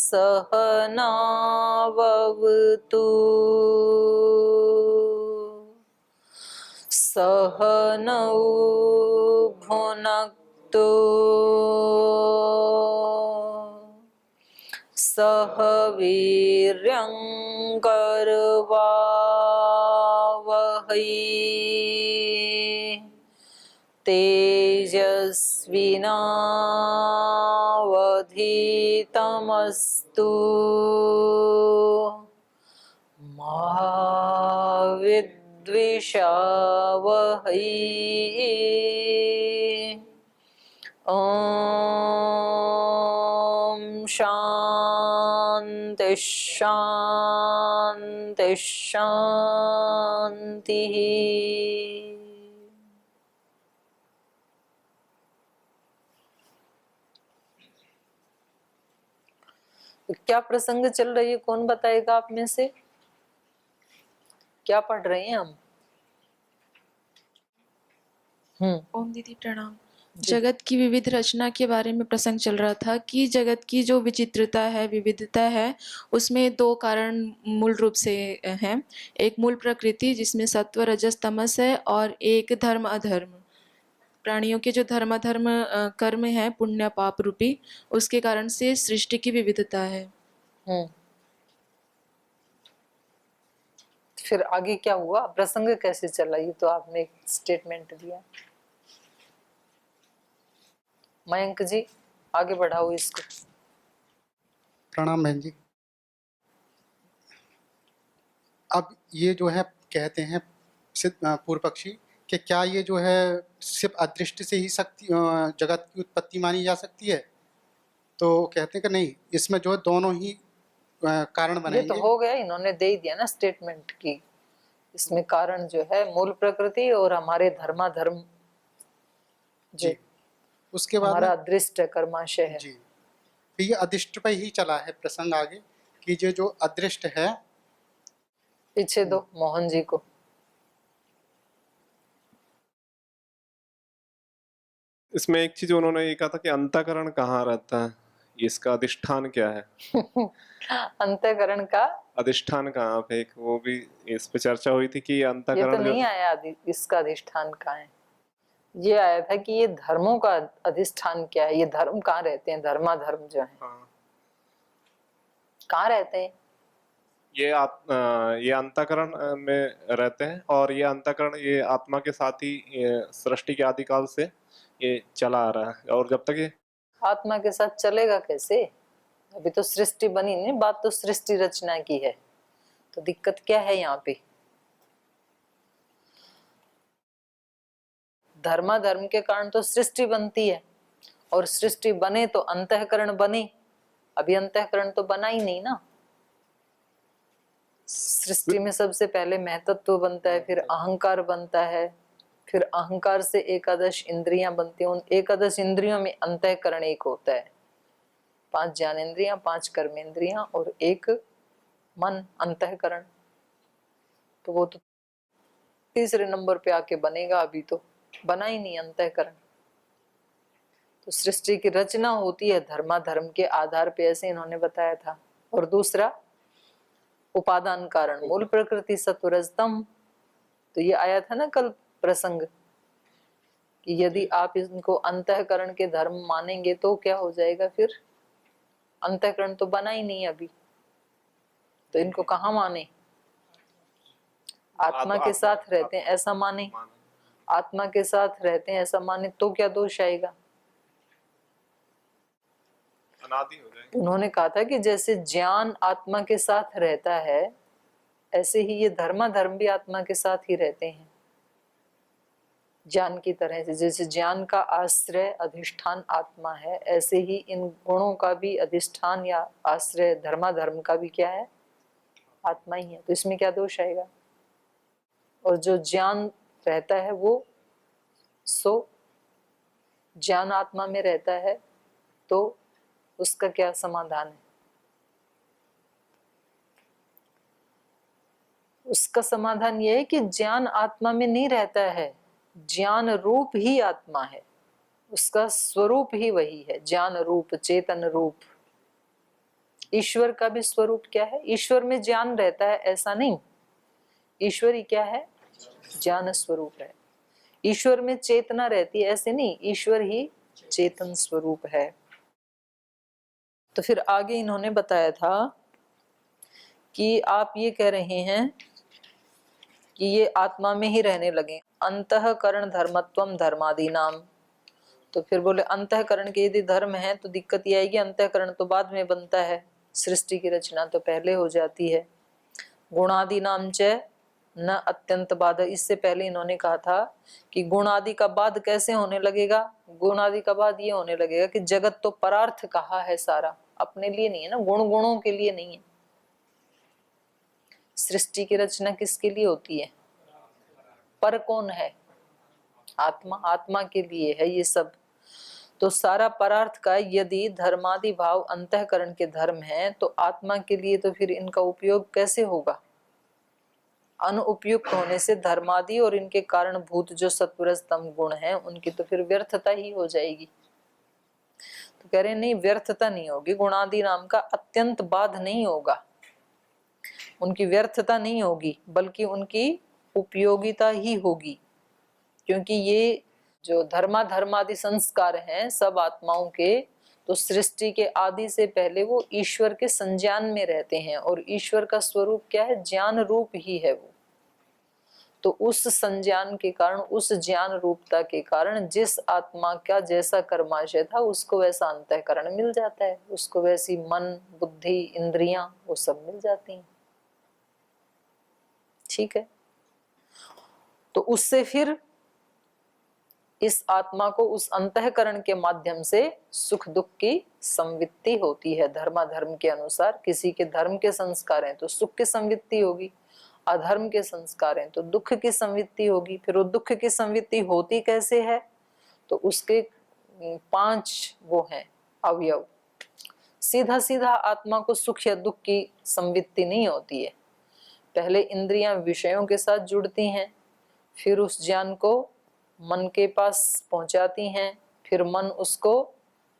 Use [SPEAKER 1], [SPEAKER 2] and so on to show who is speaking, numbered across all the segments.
[SPEAKER 1] सहनावतु सहनौ भुनक्तु सह वीर्यं करवावहै तेजस्विनावधीतमस्तु मा विद्विषावहै। ओम शांति शांति शांति। क्या प्रसंग चल रही है, कौन बताएगा आप में से? क्या पढ़ रहे हैं हम?
[SPEAKER 2] ओम दीदी प्रणाम। जगत की विविध रचना के बारे में प्रसंग चल रहा था कि जगत की जो विचित्रता है, विविधता है, उसमें दो कारण मूल रूप से हैं। एक मूल प्रकृति जिसमें सत्व रजस तमस है, और एक धर्म अधर्म। प्राणियों के जो धर्माधर्म कर्म है, पुण्य पाप रूपी, उसके कारण से सृष्टि की विविधता है।
[SPEAKER 1] फिर आगे क्या हुआ, प्रसंग कैसे चला? ये तो आपने एक स्टेटमेंट दिया। मयंक जी आगे बढ़ाओ इसको।
[SPEAKER 3] प्रणाम बहन जी। अब ये जो है कहते हैं पूर्व पक्षी कि क्या ये जो है सिर्फ अदृष्ट से ही शक्ति जगत की उत्पत्ति मानी जा सकती है? तो कहते हैं कि नहीं, इसमें जो है दोनों ही कारण बनेंगे।
[SPEAKER 1] ये तो हो गया, इन्होंने दे ही दिया ना स्टेटमेंट की। इसमें कारण जो है मूल प्रकृति और हमारे धर्माधर्म
[SPEAKER 3] जी। उसके बाद
[SPEAKER 1] हमारा अदृष्ट कर्माशय है
[SPEAKER 3] जी। तो ये अदृष्ट पे ही चला है प्रसंग आगे कि ये जो अदृष्ट है।
[SPEAKER 1] पीछे दो मोहन जी को।
[SPEAKER 4] इसमें एक चीज उन्होंने ये कहा था कि अंतःकरण कहाँ रहता है, इसका अधिष्ठान क्या है?
[SPEAKER 1] अंतःकरण का
[SPEAKER 4] अधिष्ठान कहाँ पे, एक वो भी इस पे चर्चा हुई थी कि
[SPEAKER 1] ये
[SPEAKER 4] अंतःकरण
[SPEAKER 1] तो नहीं आया इसका अधिष्ठान कहाँ है। ये आया था कि ये धर्मों का अधिष्ठान क्या है, ये धर्म कहाँ रहते हैं, धर्माधर्म जो है कहाँ रहते हैं।
[SPEAKER 4] ये अंतःकरण में रहते हैं, और ये अंतःकरण ये आत्मा के साथ ही सृष्टि के आदिकाल से ये चला आ रहा है। और जब तक ये
[SPEAKER 1] आत्मा के साथ चलेगा कैसे? अभी तो सृष्टि बनी नहीं, बात तो सृष्टि रचना की है। तो दिक्कत क्या है यहाँ पे? धर्माधर्म के कारण तो सृष्टि बनती है, और सृष्टि बने तो अंतःकरण बने। अभी अंतःकरण तो बना ही नहीं ना। सृष्टि में सबसे पहले महतत्व बनता है, फिर अहंकार बनता है, फिर अहंकार से एकादश इंद्रियां बनती हैं। उन एकादश इंद्रियों में अंतःकरण एक होता है। 5 ज्ञानेंद्रियां, 5 कर्मेंद्रियां और एक मन, अंतःकरण। तो वो तो तीसरे नंबर पे आके बनेगा, अभी तो बना ही नहीं अंतःकरण। तो सृष्टि की रचना होती है धर्माधर्म के आधार पे, ऐसे इन्होंने बताया था। और दूसरा उपादान कारण मूल प्रकृति सत्वरजतम। तो ये आया था ना कल प्रसंग कि यदि आप इनको अंतःकरण के धर्म मानेंगे तो क्या हो जाएगा? फिर अंतःकरण तो बना ही नहीं अभी, तो इनको कहाँ माने? आत्मा के साथ रहते हैं ऐसा माने, आत्मा के साथ रहते हैं ऐसा माने तो क्या दोष आएगा?
[SPEAKER 4] अनादि हो जाएगा।
[SPEAKER 1] उन्होंने कहा था कि जैसे ज्ञान आत्मा के साथ रहता है, ऐसे ही ये धर्माधर्म भी आत्मा के साथ ही रहते हैं ज्ञान की तरह से। जैसे ज्ञान का आश्रय अधिष्ठान आत्मा है, ऐसे ही इन गुणों का भी अधिष्ठान या आश्रय धर्माधर्म का भी क्या है? आत्मा ही है। तो इसमें क्या दोष आएगा? और जो ज्ञान रहता है वो ज्ञान आत्मा में रहता है, तो उसका क्या समाधान है? उसका समाधान यह है कि ज्ञान आत्मा में नहीं रहता है, ज्ञान रूप ही आत्मा है, उसका स्वरूप ही वही है, ज्ञान रूप चेतन रूप। ईश्वर का भी स्वरूप क्या है? ईश्वर में ज्ञान रहता है ऐसा नहीं, ईश्वर ही क्या है? ज्ञान स्वरूप है। ईश्वर में चेतना रहती है ऐसे नहीं, ईश्वर ही चेतन स्वरूप है। तो फिर आगे इन्होंने बताया था कि आप ये कह रहे हैं कि ये आत्मा में ही रहने लगे, अंतःकरण धर्मत्वम धर्मादि नाम। तो फिर बोले अंतःकरण के यदि धर्म है तो दिक्कत ये आएगी, अंतःकरण तो बाद में बनता है, सृष्टि की रचना तो पहले हो जाती है। गुणादि नाम च न अत्यंत बाध, इससे पहले इन्होंने कहा था कि गुण आदि का बाद कैसे होने लगेगा? गुण आदि का बाद ये होने लगेगा कि जगत तो परार्थ कहा है सारा, अपने लिए नहीं है ना, गुण गुणों के लिए नहीं है। सृष्टि की रचना किसके लिए होती है? पर कौन है? आत्मा, आत्मा के लिए है ये सब। तो सारा परार्थ का यदि धर्मादि भाव अंतःकरण के धर्म है तो आत्मा के लिए तो फिर इनका उपयोग कैसे होगा? अनुपयुक्त होने से धर्मादि और इनके कारणभूत जो सत्वरजतम गुण है उनकी तो फिर व्यर्थता ही हो जाएगी। तो कह रहे नहीं, व्यर्थता नहीं होगी, गुणादि नाम का अत्यंत बाध नहीं होगा, उनकी व्यर्थता नहीं होगी, बल्कि उनकी उपयोगिता ही होगी। क्योंकि ये जो धर्मादि संस्कार हैं सब आत्माओं के, तो सृष्टि के आदि से पहले वो ईश्वर के संज्ञान में रहते हैं, और ईश्वर का स्वरूप क्या है? ज्ञान रूप ही है वो। तो उस संज्ञान के कारण, उस ज्ञान रूपता के कारण जिस आत्मा का जैसा कर्माशय था उसको वैसा अंतःकरण मिल जाता है, उसको वैसी मन बुद्धि इंद्रियां वो सब मिल जाती हैं। ठीक है, तो उससे फिर इस आत्मा को उस अंतःकरण के माध्यम से सुख दुख की संवित्ति होती है। धर्माधर्म के अनुसार किसी के धर्म के संस्कार हैं तो सुख की संवित्ति होगी, अधर्म के संस्कार हैं तो दुख की संवित्ति होगी। फिर वो दुख की संवित्ति होती कैसे है? तो उसके 5 वो हैं अवयव। सीधा सीधा आत्मा को सुख या दुख की संवित्ति नहीं होती है। पहले इंद्रियां विषयों के साथ जुड़ती हैं, फिर उस ज्ञान को मन के पास पहुंचाती हैं, फिर मन उसको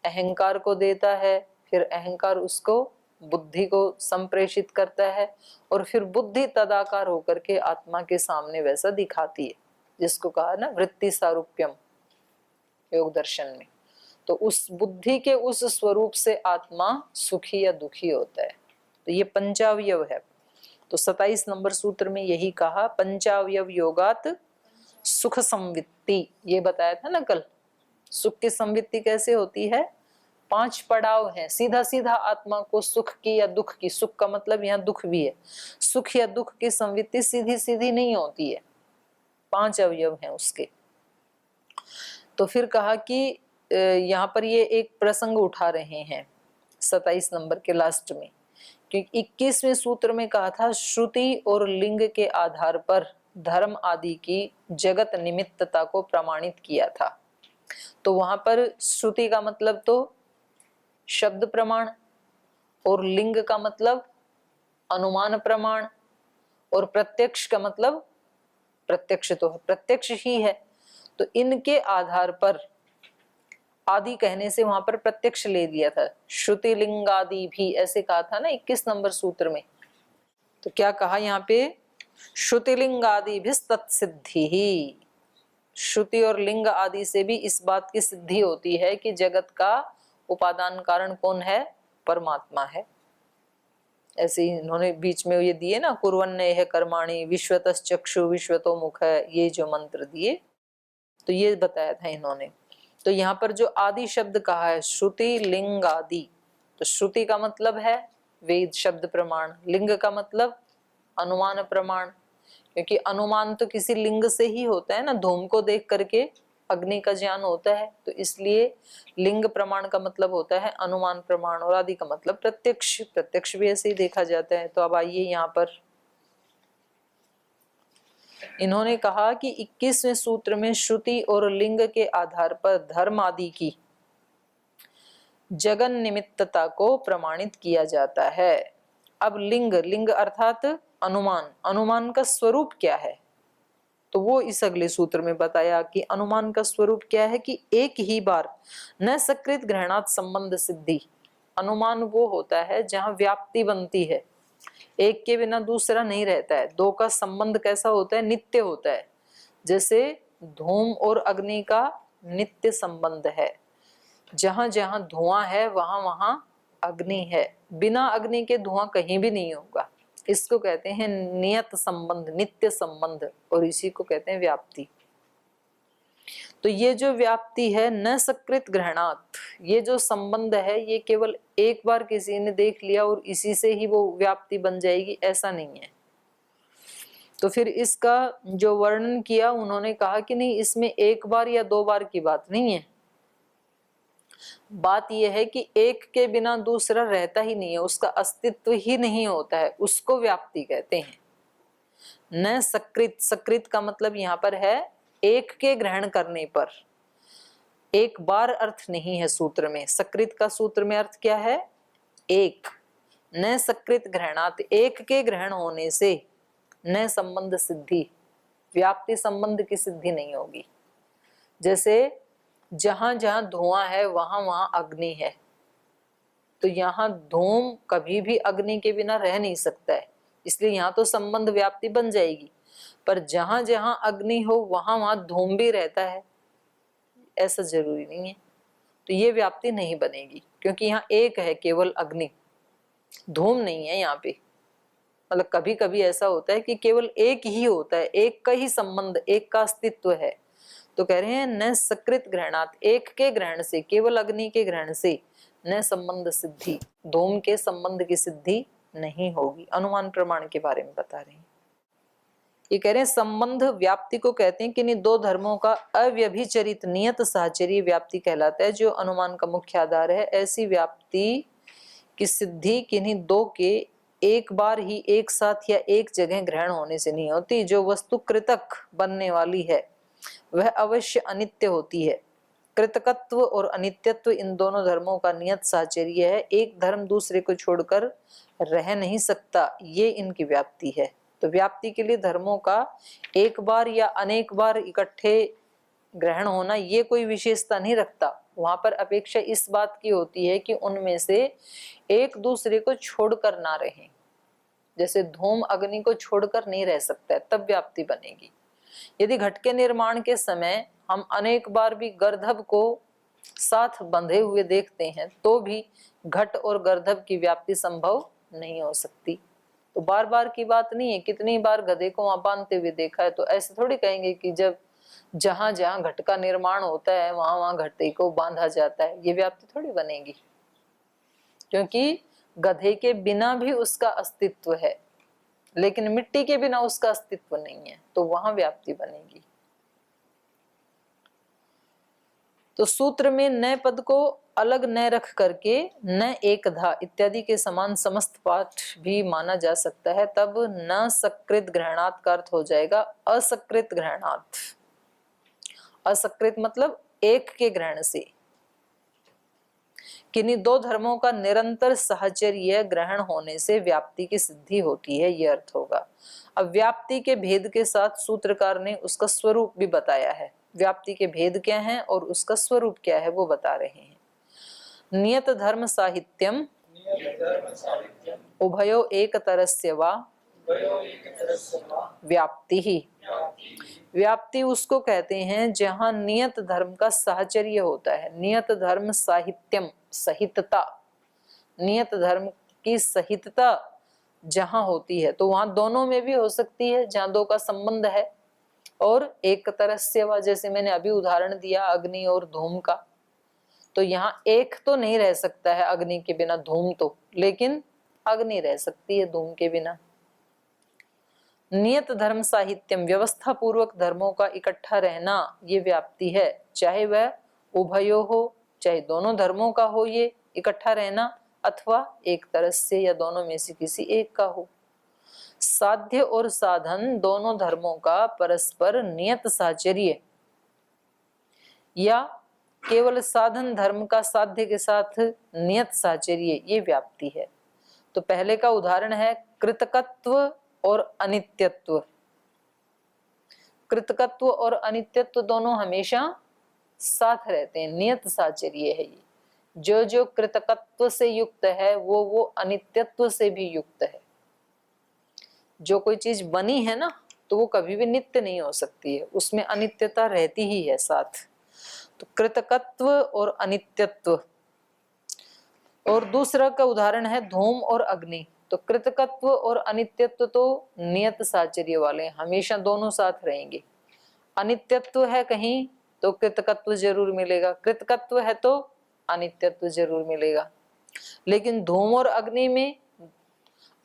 [SPEAKER 1] अहंकार को देता है, फिर अहंकार उसको बुद्धि को संप्रेषित करता है, और फिर बुद्धि तदाकार होकर के आत्मा के सामने वैसा दिखाती है, जिसको कहा ना वृत्ति सारूप्यम योग दर्शन में। तो उस बुद्धि के उस स्वरूप से आत्मा सुखी या दुखी होता है। तो ये पंचावयव है। तो 27 नंबर सूत्र में यही कहा, पंचावयव योगात सुख संवित्ति, ये बताया था ना कल। सुख की संवित्ति कैसे होती है? 5 पड़ाव हैं। सीधा सीधा आत्मा को सुख की या दुख की, सुख का मतलब यहाँ दुख भी है, सुख या दुख की संवित्ति सीधी सीधी नहीं होती है, 5 अवयव हैं उसके। तो फिर कहा कि यहाँ पर ये एक प्रसंग उठा रहे हैं 27 नंबर के लास्ट में, क्योंकि 21वें सूत्र में कहा था श्रुति और लिंग के आधार पर धर्म आदि की जगत निमित्तता को प्रमाणित किया था। तो वहां पर श्रुति का मतलब तो शब्द प्रमाण, और लिंग का मतलब अनुमान प्रमाण, और प्रत्यक्ष का मतलब प्रत्यक्ष तो प्रत्यक्ष ही है। तो इनके आधार पर, आदि कहने से वहां पर प्रत्यक्ष ले लिया था, श्रुति लिंग आदि भी ऐसे कहा था ना 21 नंबर सूत्र में। तो क्या कहा यहाँ पे? श्रुतिलिंग आदि भी तत्सिद्धि ही, श्रुति और लिंग आदि से भी इस बात की सिद्धि होती है कि जगत का उपादान कारण कौन है? परमात्मा है। ऐसे ही इन्होंने बीच में ये दिए ना, कुर्वन्नेह कर्माणि विश्वतस् चक्षु विश्वतो मुख, ये जो मंत्र दिए, तो ये बताया था इन्होंने। तो यहाँ पर जो आदि शब्द कहा है श्रुति लिंग आदि, तो श्रुति का मतलब है वेद शब्द प्रमाण, लिंग का मतलब अनुमान प्रमाण, क्योंकि अनुमान तो किसी लिंग से ही होता है ना, धूम को देख करके अग्नि का ज्ञान होता है, तो इसलिए लिंग प्रमाण का मतलब होता है अनुमान प्रमाण, और आदि का मतलब प्रत्यक्ष, प्रत्यक्ष भी ऐसे ही देखा जाता है। तो अब आइए यहाँ पर इन्होंने कहा कि 21वें सूत्र में श्रुति और लिंग के आधार पर धर्म आदि की जगन निमित्तता को प्रमाणित किया जाता है। अब लिंग, लिंग अर्थात अनुमान, अनुमान का स्वरूप क्या है? तो वो इस अगले सूत्र में बताया कि अनुमान का स्वरूप क्या है कि एक ही बार न सकृत ग्रहणात् संबंध सिद्धि, अनुमान वो होता है जहां व्याप्ति बनती है, एक के बिना दूसरा नहीं रहता है। दो का संबंध कैसा होता है? नित्य होता है। जैसे धूम और अग्नि का नित्य संबंध है, जहां जहां धुआं है वहां वहां अग्नि है, बिना अग्नि के धुआं कहीं भी नहीं होगा। इसको कहते हैं नियत संबंध, नित्य संबंध, और इसी को कहते हैं व्याप्ति। तो ये जो व्याप्ति है न सकृत ग्रहणात, ये जो संबंध है ये केवल एक बार किसी ने देख लिया और इसी से ही वो व्याप्ति बन जाएगी, ऐसा नहीं है। तो फिर इसका जो वर्णन किया उन्होंने कहा कि नहीं, इसमें एक बार या दो बार की बात नहीं है। बात यह है कि एक के बिना दूसरा रहता ही नहीं है, उसका अस्तित्व ही नहीं होता है, उसको व्याप्ति कहते हैं। न सकृत, सकृत का मतलब यहाँ पर है एक के ग्रहण करने पर, एक बार अर्थ नहीं है सूत्र में। सकृत का सूत्र में अर्थ क्या है? एक। न सकृत ग्रहणात, एक के ग्रहण होने से न संबंध सिद्धि, व्याप्ति संबंध की सिद्धि नहीं होगी। जैसे जहां जहां धुआं है वहां वहां अग्नि है, तो यहाँ धूम कभी भी अग्नि के बिना रह नहीं सकता है, इसलिए यहाँ तो संबंध व्याप्ति बन जाएगी। पर जहां जहां अग्नि हो वहां वहां धूम भी रहता है, ऐसा जरूरी नहीं है, तो ये व्याप्ति नहीं बनेगी, क्योंकि यहाँ एक है केवल अग्नि, धूम नहीं है यहाँ पे। मतलब कभी कभी ऐसा होता है कि केवल एक ही होता है, एक का ही संबंध, एक का अस्तित्व है। तो कह रहे हैं न सकृत ग्रहणात, एक के ग्रहण से, केवल अग्नि के ग्रहण से न संबंध सिद्धि, धूम के संबंध की सिद्धि नहीं होगी। अनुमान प्रमाण के बारे में बता रहे हैं। ये कह रहे हैं संबंध व्याप्ति को कहते हैं किन्हीं दो धर्मों का अव्यभिचरित नियत साहचर्य व्याप्ति कहलाता है, जो अनुमान का मुख्य आधार है। ऐसी व्याप्ति की सिद्धि किन्हीं दो के एक बार ही एक साथ या एक जगह ग्रहण होने से नहीं होती। जो वस्तु कृतक बनने वाली है वह अवश्य अनित्य होती है। कृतकत्व और अनित्यत्व इन दोनों धर्मों का नियत साहचर्य है। एक धर्म दूसरे को छोड़कर रह नहीं सकता, ये इनकी व्याप्ति है। तो व्याप्ति के लिए धर्मों का एक बार या अनेक बार इकट्ठे ग्रहण होना ये कोई विशेषता नहीं रखता। वहां पर अपेक्षा इस बात की होती है कि उनमें से एक दूसरे को छोड़कर ना रहें। जैसे धूम अग्नि को छोड़कर नहीं रह सकता है, तब व्याप्ति बनेगी। यदि घट के निर्माण के समय हम अनेक बार भी गर्दभ को साथ बंधे हुए देखते हैं तो भी घट और गर्दभ की व्याप्ति संभव नहीं हो सकती। तो बार बार की बात नहीं है, कितनी बार गधे को वहां बांधते हुए देखा है, तो ऐसे थोड़ी कहेंगे कि जब जहां जहां घट का निर्माण होता है वहां वहां घटे को बांधा जाता है, ये व्याप्ति थोड़ी बनेगी, क्योंकि गधे के बिना भी उसका अस्तित्व है, लेकिन मिट्टी के बिना उसका अस्तित्व नहीं है, तो वहां व्याप्ति बनेगी। तो सूत्र में न पद को अलग न रख करके न एकधा इत्यादि के समान समस्त पाठ भी माना जा सकता है, तब न सकृत ग्रहणात का अर्थ हो जाएगा असकृत ग्रहणात। असकृत मतलब एक के ग्रहण से, किन्हीं दो धर्मों का निरंतर साहचर्य ग्रहण होने से व्याप्ति की सिद्धि होती है, यह अर्थ होगा। अब व्याप्ति के भेद के साथ सूत्रकार ने उसका स्वरूप भी बताया है। व्याप्ति के भेद क्या हैं और उसका स्वरूप क्या है वो बता रहे हैं। नियत धर्म साहित्यम उभयो एक तरस्य वा व्याप्ति ही। व्याप्ति उसको कहते हैं जहां नियत धर्म का साहचर्य होता है। नियत धर्म साहित्यम, सहितता, नियत धर्म की सहितता जहां होती है, तो वहां दोनों में भी हो सकती है, जहां दो का संबंध है। और एक तरस्य वा, जैसे मैंने अभी उदाहरण दिया अग्नि और धूम का, तो यहाँ एक तो नहीं रह सकता है अग्नि के बिना धूम तो, लेकिन अग्नि रह सकती है धूम के बिना। नियत धर्म साहित्यम, व्यवस्था पूर्वक धर्मों का इकट्ठा रहना, ये व्याप्ति है। चाहे वह उभयो हो, चाहे दोनों धर्मों का हो ये इकट्ठा रहना, अथवा एक तरह से या दोनों में से किसी एक का हो। साध्य और साधन दोनों धर्मों का परस्पर नियत साहचर्य, या केवल साधन धर्म का साध्य के साथ नियत साहचर्य, ये व्याप्ति है। तो पहले का उदाहरण है कृतकत्व और अनित्यत्व। कृतकत्व और अनित्यत्व दोनों हमेशा साथ रहते हैं, नियत साहचर्य है ये। जो जो कृतकत्व से युक्त है वो अनित्यत्व से भी युक्त है। जो कोई चीज बनी है ना तो वो कभी भी नित्य नहीं हो सकती है, उसमें अनित्यता रहती ही है साथ। तो कृतकत्व और अनित्यत्व। और दूसरा का उदाहरण है धूम और अग्नि। तो कृतकत्व और अनित्यत्व तो नियत साहचर्य वाले, हमेशा दोनों साथ रहेंगे। अनित्यत्व है कहीं तो कृतकत्व जरूर मिलेगा, कृतकत्व है तो अनित्यत्व जरूर मिलेगा। लेकिन धूम और अग्नि में,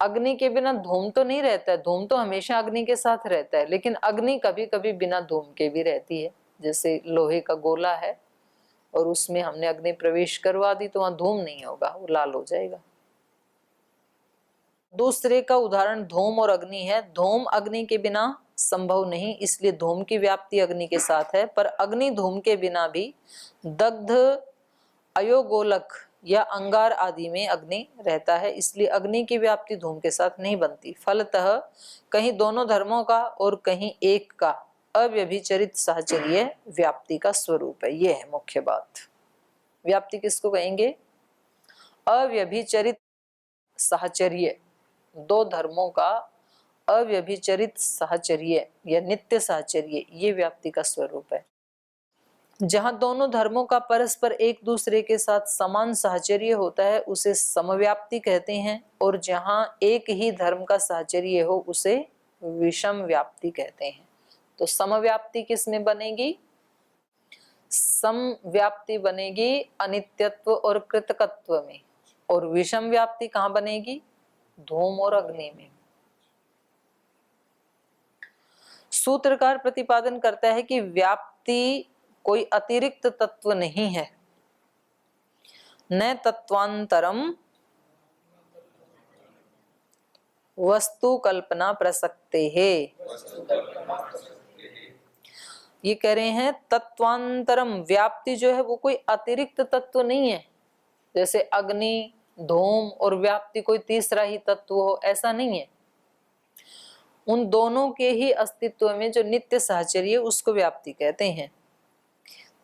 [SPEAKER 1] अग्नि के बिना धूम तो नहीं रहता है, धूम तो हमेशा अग्नि के साथ रहता है, लेकिन अग्नि कभी कभी बिना धूम के भी रहती है। जैसे लोहे का गोला है और उसमें हमने अग्नि प्रवेश करवा दी तो वहां धूम नहीं होगा, वो लाल हो जाएगा। दूसरे का उदाहरण धूम और अग्नि है। धूम अग्नि के बिना संभव नहीं, इसलिए धूम की व्याप्ति अग्नि के साथ है, पर अग्नि धूम के बिना भी दग्ध अयोगोलक या अंगार आदि में अग्नि रहता है, इसलिए अग्नि की व्याप्ति धूम के साथ नहीं बनती। फलतः कहीं दोनों धर्मों का और कहीं एक का अव्यभिचरित साहचर्य व्याप्ति का स्वरूप है। ये है मुख्य बात। व्याप्ति किसको कहेंगे? अव्यभिचरित साहचर्य, दो धर्मों का अव्यभिचरित साहचर्य या नित्य साहचर्य, ये व्याप्ति का स्वरूप है। जहां दोनों धर्मों का परस्पर एक दूसरे के साथ समान साहचर्य होता है उसे समव्याप्ति कहते हैं, और जहां एक ही धर्म का साहचर्य हो उसे विषम व्याप्ति कहते हैं। तो समव्याप्ति किस में बनेगी? समव्याप्ति बनेगी अनित्यत्व और कृतकत्व में, और विषम व्याप्ति कहाँ बनेगी? धूम और अग्नि में। सूत्रकार प्रतिपादन करता है कि व्याप्ति कोई अतिरिक्त तत्व नहीं है। न तत्वांतरम वस्तु कल्पना प्रसक्ते है। ये कह रहे हैं तत्वांतरम, व्याप्ति जो है वो कोई अतिरिक्त तत्व नहीं है। जैसे अग्नि, धूम और व्याप्ति कोई तीसरा ही तत्व हो, ऐसा नहीं है। उन दोनों के ही अस्तित्व में जो नित्य साहचर्य उसको व्याप्ति कहते हैं।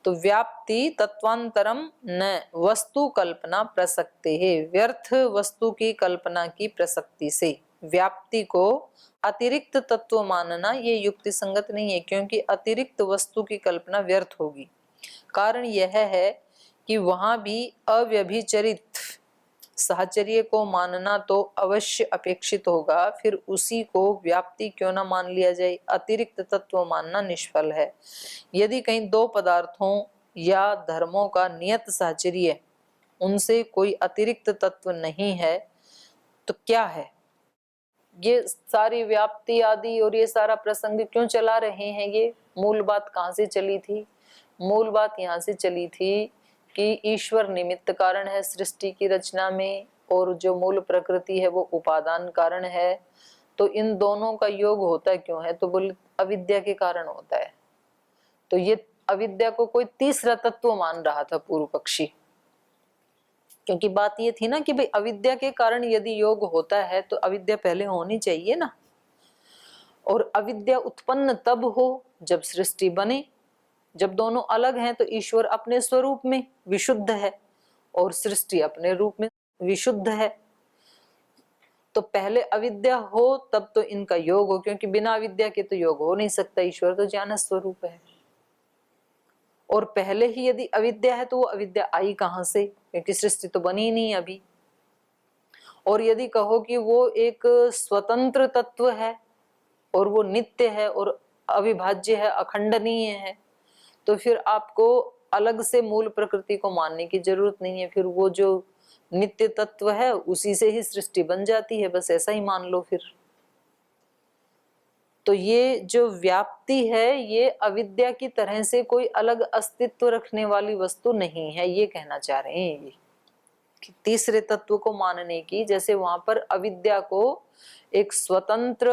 [SPEAKER 1] तो व्याप्ति तत्वांतरम न वस्तु कल्पना प्रसक्ते है, व्यर्थ वस्तु की कल्पना की प्रसक्ति से व्याप्ति को अतिरिक्त तत्व मानना ये युक्ति संगत नहीं है, क्योंकि अतिरिक्त वस्तु की कल्पना व्यर्थ होगी। कारण यह है कि वहां भी अव्यभिचरित साहचर्य को मानना तो अवश्य अपेक्षित होगा, फिर उसी को व्याप्ति क्यों न मान लिया जाए, अतिरिक्त तत्व मानना निष्फल है। यदि कहीं दो पदार्थों या धर्मों का नियत साहचर्य, उनसे कोई अतिरिक्त तत्व नहीं है तो क्या है? ये सारी व्याप्ति आदि और ये सारा प्रसंग क्यों चला रहे हैं? ये मूल बात कहाँ से चली थी? मूल बात यहाँ से चली थी कि ईश्वर निमित्त कारण है सृष्टि की रचना में, और जो मूल प्रकृति है वो उपादान कारण है। तो इन दोनों का योग होता क्यों है? तो बोले अविद्या के कारण होता है। तो ये अविद्या को कोई तीसरा तत्व मान रहा था पूर्व पक्षी, क्योंकि बात ये थी ना कि भाई अविद्या के कारण यदि योग होता है तो अविद्या पहले होनी चाहिए ना, और अविद्या उत्पन्न तब हो जब सृष्टि बने। जब दोनों अलग हैं तो ईश्वर अपने स्वरूप में विशुद्ध है और सृष्टि अपने रूप में विशुद्ध है। तो पहले अविद्या हो तब तो इनका योग हो, क्योंकि बिना अविद्या के तो योग हो नहीं सकता, ईश्वर तो ज्ञान स्वरूप है। और पहले ही यदि अविद्या है तो वो अविद्या आई कहां से? क्योंकि सृष्टि तो बनी ही नहीं अभी। और यदि कहो कि वो एक स्वतंत्र तत्व है और वो नित्य है और अविभाज्य है, अखंडनीय है, तो फिर आपको अलग से मूल प्रकृति को मानने की जरूरत नहीं है। फिर वो जो नित्य तत्व है उसी से ही सृष्टि बन जाती है, बस ऐसा ही मान लो फिर। तो ये जो व्याप्ति है ये अविद्या की तरह से कोई अलग अस्तित्व रखने वाली वस्तु नहीं है, ये कहना चाह रहे हैं ये कि तीसरे तत्व को मानने की, जैसे वहां पर अविद्या को एक स्वतंत्र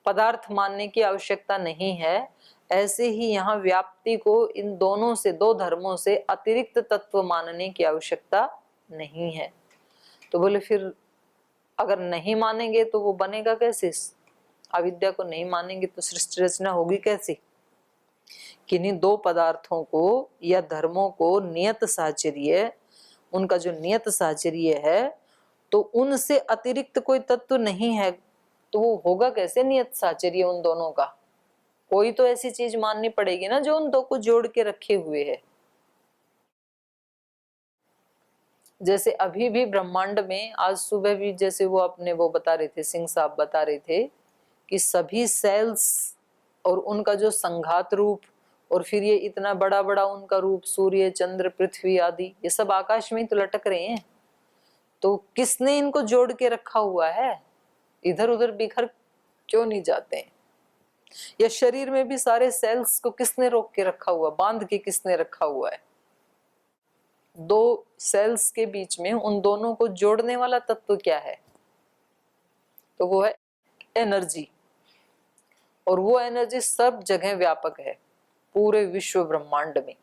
[SPEAKER 1] पदार्थ मानने की आवश्यकता नहीं है, ऐसे ही यहाँ व्याप्ति को इन दोनों से, दो धर्मों से अतिरिक्त तत्व मानने की आवश्यकता नहीं है। तो बोले फिर अगर नहीं मानेंगे तो वो बनेगा कैसे? अविद्या को नहीं मानेंगे तो सृष्टि रचना होगी कैसी? किन्हीं दो पदार्थों को या धर्मों को नियत साहचर्य, उनका जो नियत साहचर्य है, तो उनसे अतिरिक्त कोई तत्व नहीं है। तो वो होगा कैसे नियत साहचर्य उन दोनों का? कोई तो ऐसी चीज माननी पड़ेगी ना जो उन दो को जोड़ के रखे हुए है। जैसे अभी भी ब्रह्मांड में, आज सुबह भी जैसे वो अपने वो बता रहे थे, सिंह साहब बता रहे थे कि सभी सेल्स और उनका जो संघात रूप, और फिर ये इतना बड़ा बड़ा उनका रूप, सूर्य चंद्र पृथ्वी आदि, ये सब आकाश में ही तो लटक रहे हैं। तो किसने इनको जोड़ के रखा हुआ है? इधर उधर बिखर क्यों नहीं जाते हैं? या शरीर में भी सारे सेल्स को किसने रोक के रखा हुआ, बांध के किसने रखा हुआ है? दो सेल्स के बीच में उन दोनों को जोड़ने वाला तत्व क्या है? तो वो है एनर्जी। और वो एनर्जी सब जगह व्यापक है, पूरे विश्व ब्रह्मांड में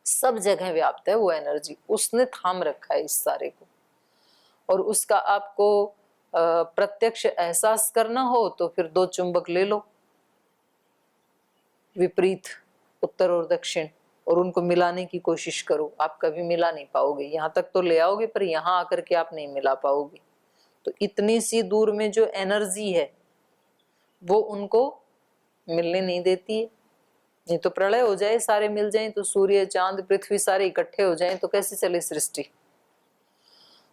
[SPEAKER 1] सब जगह व्याप्त है वो एनर्जी। उसने थाम रखा है इस सारे को। और उसका आपको प्रत्यक्ष एहसास करना हो तो फिर दो चुंबक ले लो, विपरीत, उत्तर और दक्षिण, और उनको मिलाने की कोशिश करो। आप कभी मिला नहीं पाओगे। यहाँ तक तो ले आओगे पर यहाँ आकर के आप नहीं मिला पाओगे। तो इतनी सी दूर में जो एनर्जी है वो उनको मिलने नहीं देती है। नहीं तो प्रलय हो जाए, सारे मिल जाएं, तो सूर्य चांद पृथ्वी सारे इकट्ठे हो जाएं तो कैसे चले सृष्टि?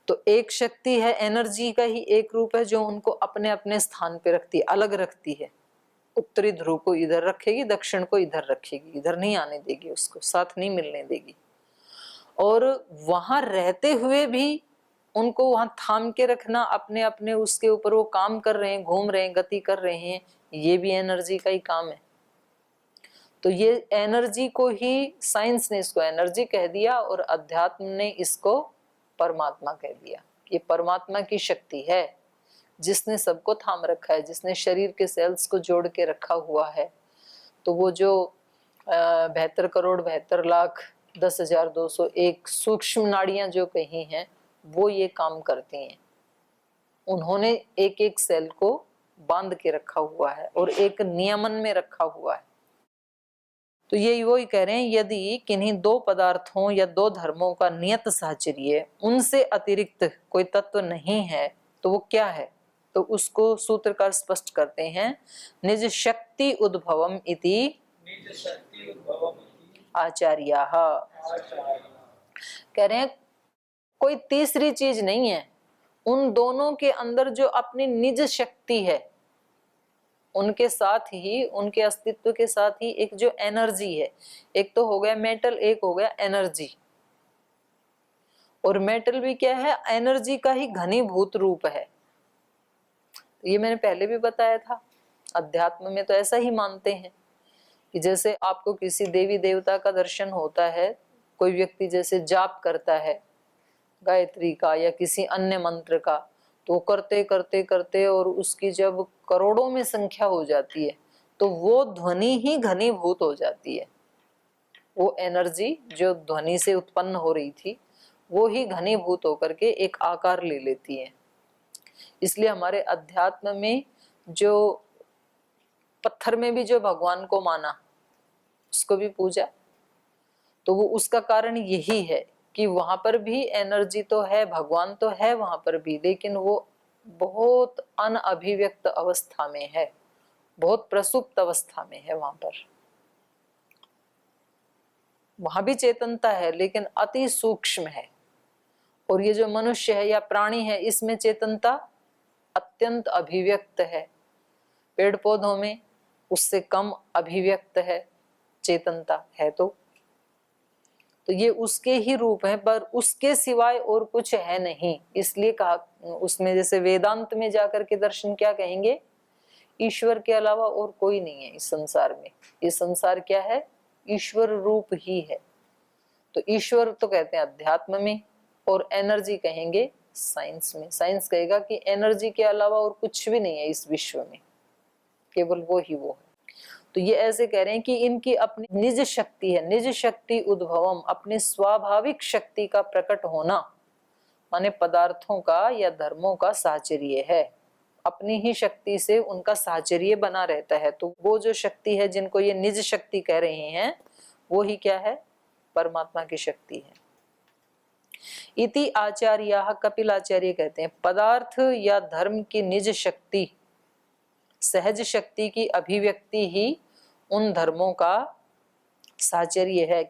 [SPEAKER 1] तो एक शक्ति है, एनर्जी का ही एक रूप है जो उनको अपने अपने स्थान पे रखती है, अलग रखती है। उत्तरी ध्रुव को इधर रखेगी, दक्षिण को इधर रखेगी, इधर नहीं आने देगी, उसको साथ नहीं मिलने देगी। और वहां रहते हुए भी उनको वहां थाम के रखना, अपने अपने उसके ऊपर वो काम कर रहे हैं, घूम रहे हैं, गति कर रहे हैं, ये भी एनर्जी का ही काम है। तो ये एनर्जी को ही साइंस ने इसको एनर्जी कह दिया और अध्यात्म ने इसको परमात्मा कह दिया। ये परमात्मा की शक्ति है जिसने सबको थाम रखा है, जिसने शरीर के सेल्स को जोड़ के रखा हुआ है। तो वो जो 72 करोड़ 72 लाख 10,201 सूक्ष्म नाड़ियां जो कही हैं, वो ये काम करती हैं। उन्होंने एक एक सेल को बांध के रखा हुआ है और एक नियमन में रखा हुआ है। तो ये वही कह रहे हैं, यदि किन्हीं दो पदार्थों या दो धर्मों का नियत साहचर्य, उनसे अतिरिक्त कोई तत्व नहीं है, तो वो क्या है? तो उसको सूत्रकार स्पष्ट करते हैं, निज शक्ति उद्भवम इति आचार्याः। कह रहे हैं कोई तीसरी चीज नहीं है, उन दोनों के अंदर जो अपनी निज शक्ति है, उनके साथ ही, उनके अस्तित्व के साथ ही एक जो एनर्जी है, एक तो हो गया मेटल, एक हो गया एनर्जी। और मेटल भी क्या है? एनर्जी का ही घनीभूत रूप है। ये मैंने पहले भी बताया था। अध्यात्म में तो ऐसा ही मानते हैं कि जैसे आपको किसी देवी देवता का दर्शन होता है, कोई व्यक्ति जैसे जाप करता है गायत्री का या किसी अन्य मंत्र का, तो करते करते करते और उसकी जब करोड़ों में संख्या हो जाती है तो वो ध्वनि ही घनीभूत हो जाती है। वो एनर्जी जो ध्वनि से उत्पन्न हो रही थी वो ही घनीभूत होकर के एक आकार ले लेती है। इसलिए हमारे अध्यात्म में जो पत्थर में भी जो भगवान को माना, उसको भी पूजा, तो वो उसका कारण यही है कि वहां पर भी एनर्जी तो है, भगवान तो है वहां पर भी, लेकिन वो बहुत अनअभिव्यक्त अवस्था में है, बहुत प्रसुप्त अवस्था में है। वहां भी चेतनता है लेकिन अति सूक्ष्म है। और ये जो मनुष्य है या प्राणी है, इसमें चेतनता अत्यंत अभिव्यक्त है। पेड़ पौधों में उससे कम अभिव्यक्त है चेतनता है। तो ये उसके ही रूप है, पर उसके सिवाय और कुछ है नहीं। इसलिए कहा उसमें, जैसे वेदांत में जाकर के दर्शन क्या कहेंगे? ईश्वर के अलावा और कोई नहीं है इस संसार में। ये संसार क्या है? ईश्वर रूप ही है। तो ईश्वर तो कहते हैं अध्यात्म में, और एनर्जी कहेंगे साइंस में। साइंस कहेगा कि एनर्जी के अलावा और कुछ भी नहीं है इस विश्व में, केवल वो ही वो है। तो ये ऐसे कह रहे हैं कि इनकी अपनी निज शक्ति है। निज शक्ति उद्भवम, अपनी स्वाभाविक शक्ति का प्रकट होना, माने पदार्थों का या धर्मों का साहचर्य है। अपनी ही शक्ति से उनका साहचर्य बना रहता है। तो वो जो शक्ति है जिनको ये निज शक्ति कह रहे हैं, वो ही क्या है? परमात्मा की शक्ति है। इति आचार्याः, कपिल आचार्य कहते हैं, पदार्थ या धर्म की निज शक्ति, सहज शक्ति की अभिव्यक्ति ही उन धर्मों का साहचर्य है।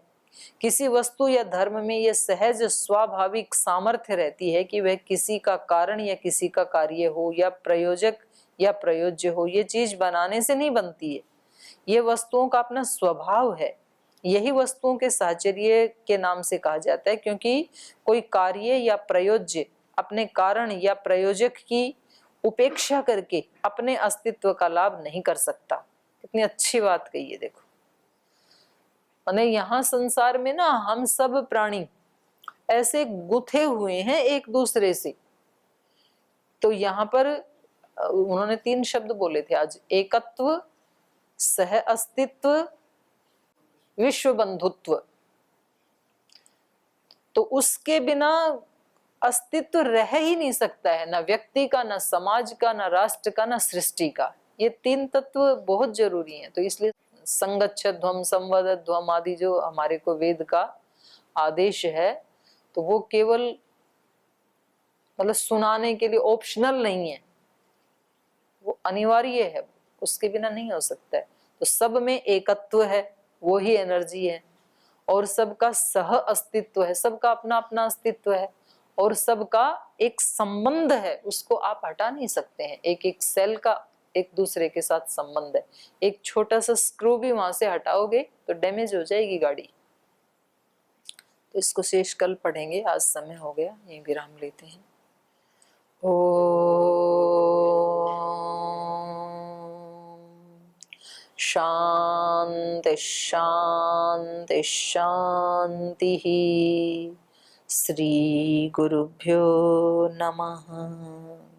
[SPEAKER 1] किसी वस्तु या धर्म में यह सहज स्वाभाविक सामर्थ्य रहती है कि वह किसी का कारण या किसी का कार्य हो, या प्रयोजक या प्रयोज्य हो। ये चीज बनाने से नहीं बनती है, ये वस्तुओं का अपना स्वभाव है। यही वस्तुओं के साहचर्य के नाम से कहा जाता है, क्योंकि कोई कार्य या प्रयोज्य अपने कारण या प्रयोजक की उपेक्षा करके अपने अस्तित्व का लाभ नहीं कर सकता। कितनी अच्छी बात कही है, देखो। माने यहाँ संसार में ना हम सब प्राणी ऐसे गुथे हुए हैं एक दूसरे से। तो यहाँ पर उन्होंने 3 शब्द बोले थे आज, एकत्व, सह अस्तित्व, विश्व बंधुत्व। तो उसके बिना अस्तित्व रह ही नहीं सकता है, ना व्यक्ति का, ना समाज का, ना राष्ट्र का, ना सृष्टि का। ये 3 तत्व बहुत जरूरी हैं। तो इसलिए संगच्छध्वम, संवदध्वम आदि जो हमारे को वेद का आदेश है, तो वो केवल मतलब सुनाने के लिए ऑप्शनल नहीं है, वो अनिवार्य है, उसके बिना नहीं हो सकता है। तो सब में एकत्व है, वो ही एनर्जी है, और सबका सह अस्तित्व है, सबका अपना अपना अस्तित्व है, और सबका एक संबंध है, उसको आप हटा नहीं सकते हैं। एक एक सेल का एक दूसरे के साथ संबंध है। एक छोटा सा स्क्रू भी वहां से हटाओगे तो डैमेज हो जाएगी गाड़ी। तो इसको शेष कल पढ़ेंगे, आज समय हो गया, यहीं विराम लेते हैं। ओम शांति शांति शांति। श्री गुरुभ्यो नमः।